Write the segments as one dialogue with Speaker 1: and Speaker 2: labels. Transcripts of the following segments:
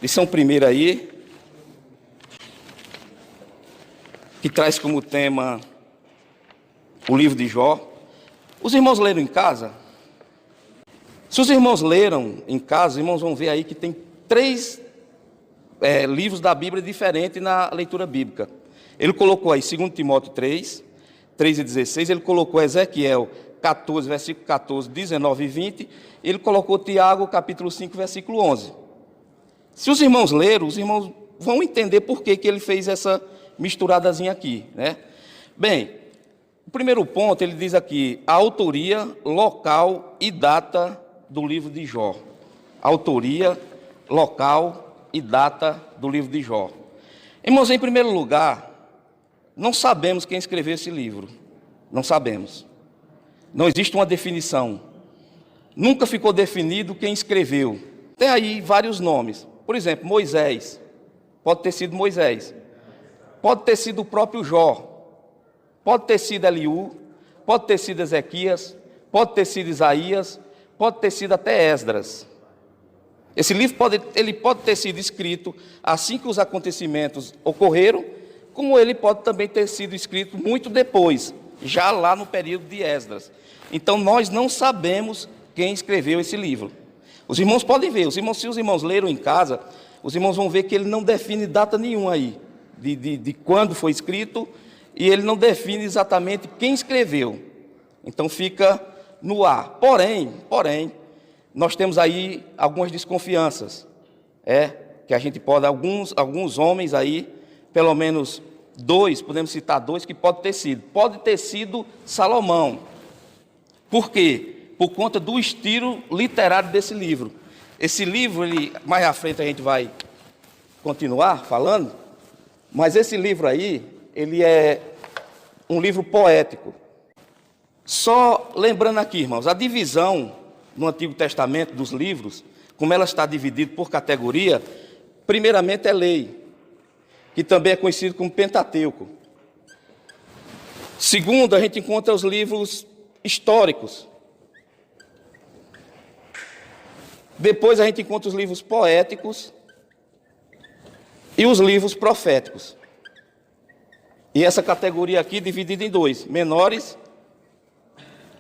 Speaker 1: Lição primeira aí, que traz como tema o livro de Jó. Os irmãos leram em casa? Se os irmãos leram em casa, os irmãos vão ver aí que tem três livros da Bíblia diferentes na leitura bíblica. Ele colocou aí 2 Timóteo 3 e 16, ele colocou Ezequiel 14, versículo 14, 19 e 20, ele colocou Tiago, capítulo 5, versículo 11. Se os irmãos leram, os irmãos vão entender por que ele fez essa misturadazinha aqui, né? Bem, o primeiro ponto, ele diz aqui, a autoria, local e data do livro de Jó. Autoria, local e data do livro de Jó. Irmãos, em primeiro lugar, não sabemos quem escreveu esse livro. Não sabemos. Não existe uma definição. Nunca ficou definido quem escreveu. Tem aí vários nomes. Por exemplo, Moisés. Pode ter sido Moisés. Pode ter sido o próprio Jó. Pode ter sido Eliú. Pode ter sido Ezequias. Pode ter sido Isaías. Pode ter sido até Esdras. Esse livro pode ter sido escrito assim que os acontecimentos ocorreram, como ele pode também ter sido escrito muito depois, já lá no período de Esdras. Então, nós não sabemos quem escreveu esse livro. Os irmãos podem ver, se os irmãos leram em casa, os irmãos vão ver que ele não define data nenhuma aí, de quando foi escrito, e ele não define exatamente quem escreveu. Então, fica no ar. Porém, nós temos aí algumas desconfianças, que a gente pode, alguns homens aí, pelo menos dois, podemos citar dois, que pode ter sido Salomão. Por quê? Por conta do estilo literário desse livro. Esse livro, mais à frente a gente vai continuar falando, mas esse livro aí, ele é um livro poético. Só lembrando aqui, irmãos, a divisão no Antigo Testamento dos livros, como ela está dividida por categoria, primeiramente é lei, que também é conhecido como Pentateuco. Segundo, a gente encontra os livros históricos. Depois a gente encontra os livros poéticos e os livros proféticos. E essa categoria aqui dividida em dois, menores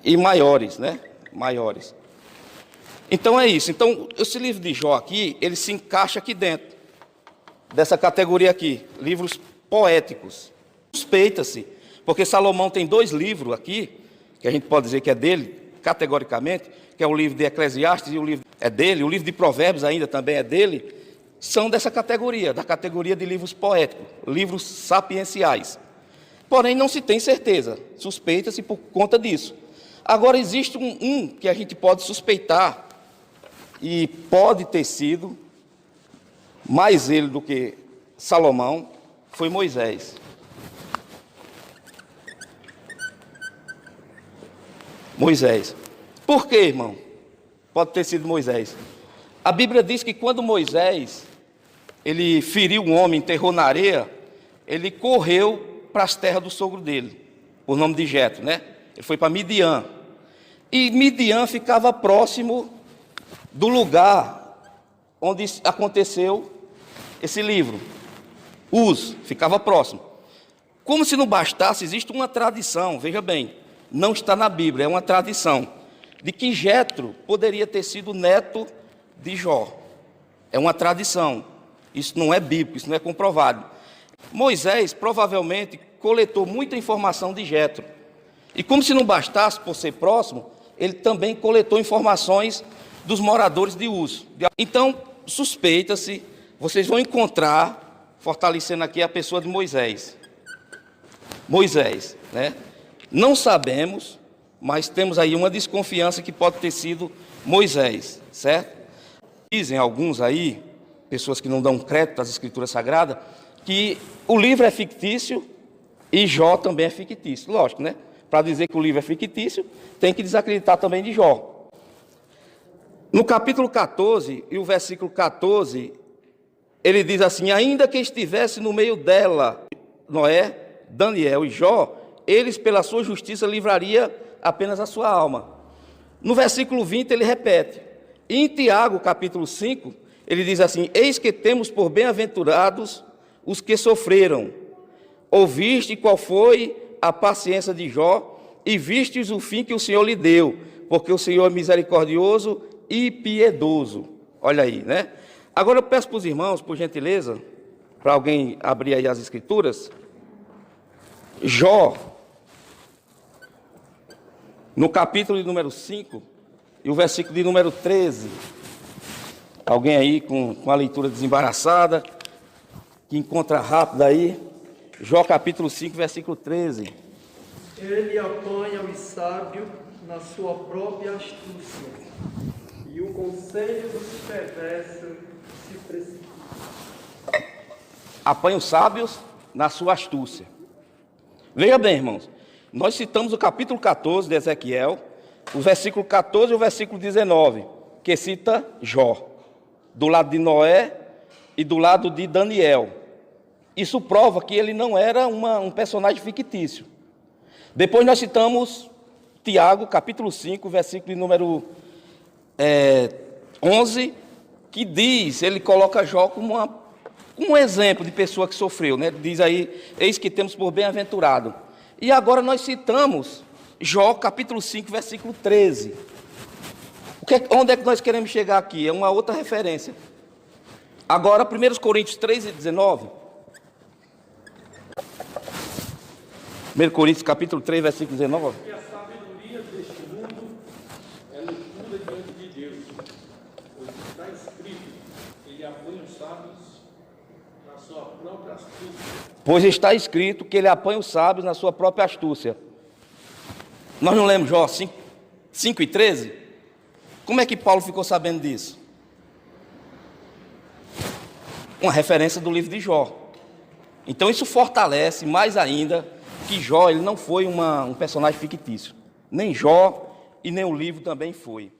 Speaker 1: e maiores, né? Maiores. Então é isso. Então, esse livro de Jó aqui, ele se encaixa aqui dentro dessa categoria aqui, livros poéticos. Suspeita-se, porque Salomão tem dois livros aqui, que a gente pode dizer que é dele, categoricamente, que é o livro de Eclesiastes e o livro é dele, o livro de Provérbios ainda também é dele, são dessa categoria, da categoria de livros poéticos, livros sapienciais. Porém, não se tem certeza, suspeita-se por conta disso. Agora, existe um que a gente pode suspeitar, e pode ter sido mais ele do que Salomão, foi Moisés. Moisés. Por quê, irmão? Pode ter sido Moisés. A Bíblia diz que quando Moisés, ele feriu um homem, enterrou na areia, ele correu para as terras do sogro dele, por nome de Jetro, né? Ele foi para Midian. E Midian ficava próximo do lugar onde aconteceu esse livro. Uz, ficava próximo. Como se não bastasse, existe uma tradição, veja bem, não está na Bíblia, é uma tradição, de que Jetro poderia ter sido neto de Jó. É uma tradição, isso não é bíblico, isso não é comprovado. Moisés provavelmente coletou muita informação de Jetro. E como se não bastasse, por ser próximo, ele também coletou informações dos moradores de Uz. Então, suspeita-se, vocês vão encontrar, fortalecendo aqui a pessoa de Moisés. Moisés, né? Não sabemos, mas temos aí uma desconfiança que pode ter sido Moisés, certo? Dizem alguns aí, pessoas que não dão crédito às Escrituras Sagradas, que o livro é fictício e Jó também é fictício. Lógico, né? Para dizer que o livro é fictício, tem que desacreditar também de Jó. No capítulo 14, e o versículo 14, ele diz assim: ainda que estivesse no meio dela, Noé, Daniel e Jó, eles pela sua justiça livraria apenas a sua alma. No versículo 20 ele repete. E em Tiago, capítulo 5, Ele diz assim: eis que temos por bem-aventurados os que sofreram. Ouviste qual foi a paciência de Jó, e vistes o fim que o Senhor lhe deu, porque o Senhor é misericordioso e piedoso. Olha aí, né? Agora eu peço para os irmãos, por gentileza, para alguém abrir aí as escrituras. Jó, no capítulo de número 5, e o versículo de número 13. Alguém aí com a leitura desembaraçada, que encontra rápido aí. Jó capítulo 5, versículo 13.
Speaker 2: Ele apanha os sábios na sua própria astúcia, e o conselho dos perversos se precipita.
Speaker 1: Apanha os sábios na sua astúcia. Veja bem, irmãos, nós citamos o capítulo 14 de Ezequiel, o versículo 14 e o versículo 19, que cita Jó, do lado de Noé e do lado de Daniel. Isso prova que ele não era um personagem fictício. Depois nós citamos Tiago, capítulo 5, versículo de número 11, que diz, ele coloca Jó como um exemplo de pessoa que sofreu, né? Diz aí, eis que temos por bem-aventurado. E agora nós citamos Jó, capítulo 5, versículo 13. Onde é que nós queremos chegar aqui? É uma outra referência. Agora, 1 Coríntios 3 e 19. 1 Coríntios capítulo 3, versículo 19.
Speaker 3: E a sabedoria deste mundo é loucura diante de Deus, pois está escrito, ele apanha os sábios na sua própria astúcia.
Speaker 1: Pois está escrito que ele apanha os sábios na sua própria astúcia. Nós não lemos Jó 5 e 13? Como é que Paulo ficou sabendo disso? Uma referência do livro de Jó. Então isso fortalece mais ainda que Jó ele não foi um personagem fictício. Nem Jó e nem o livro também foi.